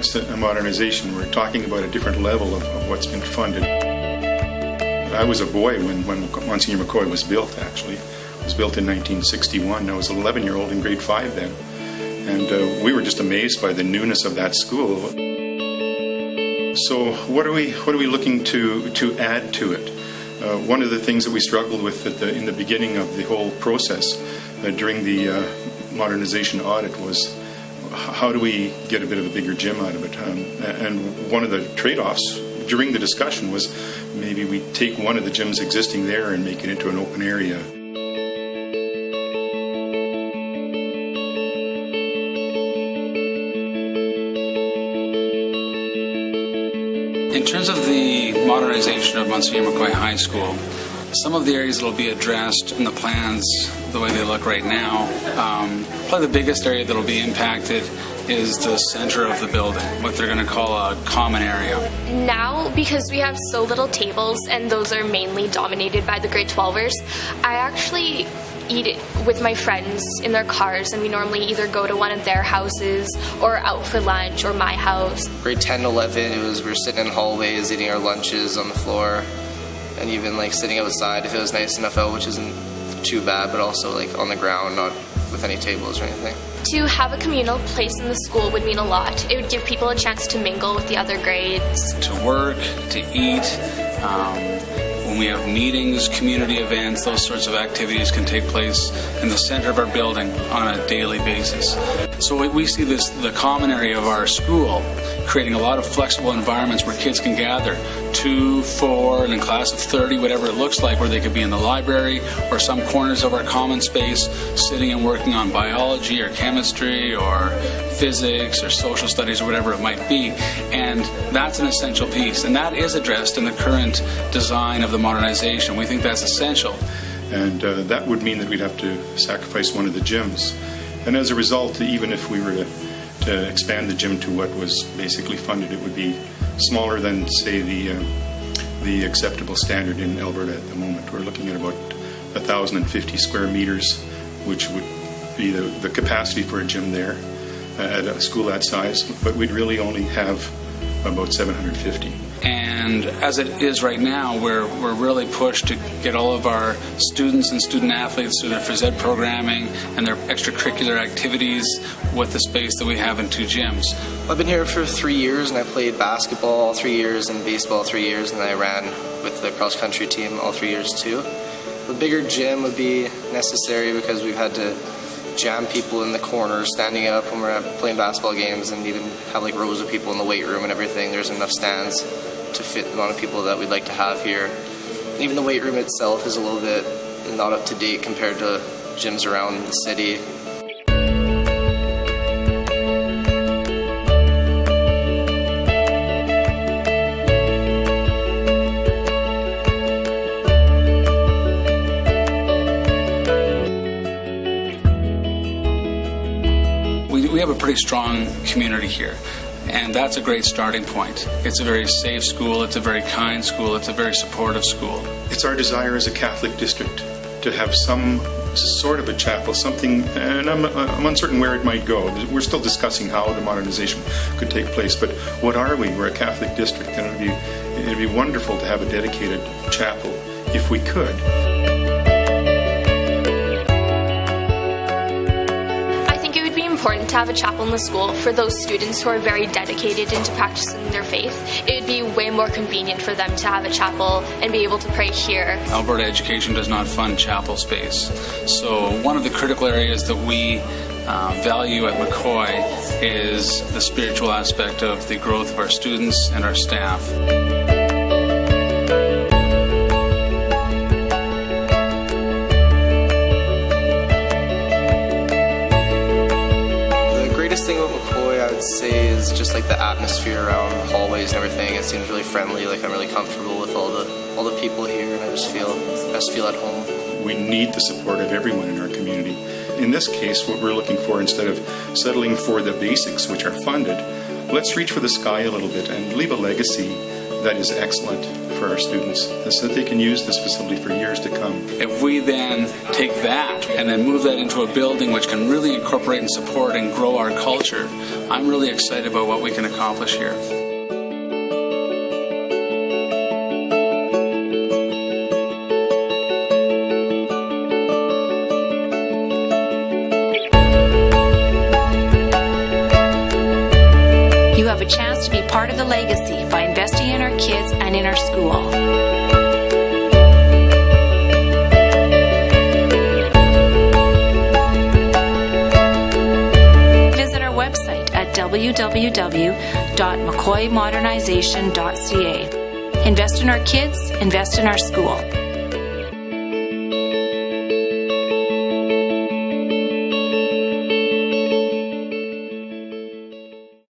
against a modernization. We're talking about a different level of what's been funded. I was a boy when Monsignor McCoy was built, actually. It was built in 1961. I was an 11-year-old in grade 5 then. And we were just amazed by the newness of that school. So what are we looking to add to it? One of the things that we struggled with in the beginning of the whole process during the modernization audit was how do we get a bit of a bigger gym out of it? And one of the trade-offs during the discussion was maybe we take one of the gyms existing there and make it into an open area. In terms of the modernization of Monsignor McCoy High School, some of the areas that will be addressed in the plans the way they look right now, probably the biggest area that will be impacted is the center of the building, what they're going to call a common area. Now, because we have so little tables and those are mainly dominated by the grade 12ers, I actually eat it with my friends in their cars, and we normally either go to one of their houses or out for lunch or my house. Grade 10 to 11, we were sitting in hallways eating our lunches on the floor, and even like sitting outside if it was nice enough out, which isn't too bad, but also like on the ground, not with any tables or anything. To have a communal place in the school would mean a lot. It would give people a chance to mingle with the other grades. To work, to eat, when we have meetings, community events, those sorts of activities can take place in the center of our building on a daily basis. So we see the common area of our school creating a lot of flexible environments where kids can gather 2, 4, and in class of 30, whatever it looks like, where they could be in the library or some corners of our common space sitting and working on biology or chemistry or physics or social studies or whatever it might be. And that's an essential piece, and that is addressed in the current design of the modernization. We think that's essential. And that would mean that we'd have to sacrifice one of the gyms. And as a result, even if we were to expand the gym to what was basically funded, it would be smaller than, say, the acceptable standard in Alberta at the moment. We're looking at about 1,050 square meters, which would be the capacity for a gym there at a school that size, but we'd really only have about 750. And as it is right now, we're really pushed to get all of our students and student athletes through their phys ed programming and their extracurricular activities with the space that we have in 2 gyms. I've been here for 3 years, and I played basketball all 3 years and baseball 3 years, and then I ran with the cross-country team all 3 years too. The bigger gym would be necessary because we've had to jam people in the corners standing up when we're playing basketball games, and even have like rows of people in the weight room and everything. There's enough stands to fit the amount of people that we'd like to have here. And even the weight room itself is a little bit not up to date compared to gyms around the city. We have a pretty strong community here, and that's a great starting point. It's a very safe school, it's a very kind school, it's a very supportive school. It's our desire as a Catholic district to have some sort of a chapel, something, and I'm uncertain where it might go. We're still discussing how the modernization could take place, but what are we? We're a Catholic district, and it'd be wonderful to have a dedicated chapel if we could. Important to have a chapel in the school for those students who are very dedicated into practicing their faith. It would be way more convenient for them to have a chapel and be able to pray here. Alberta Education does not fund chapel space. So one of the critical areas that we value at McCoy is the spiritual aspect of the growth of our students and our staff. Say is just like the atmosphere around the hallways and everything. It seems really friendly. Like I'm really comfortable with all the people here, and I just feel at home. We need the support of everyone in our community. In this case, what we're looking for, instead of settling for the basics which are funded, let's reach for the sky a little bit and leave a legacy that is excellent for for our students so that they can use this facility for years to come. If we then take that and then move that into a building which can really incorporate and support and grow our culture, I'm really excited about what we can accomplish here. You have a chance to be part of the legacy by investing in our kids and in our school. Visit our website at www.mccoymodernization.ca. Invest in our kids, invest in our school.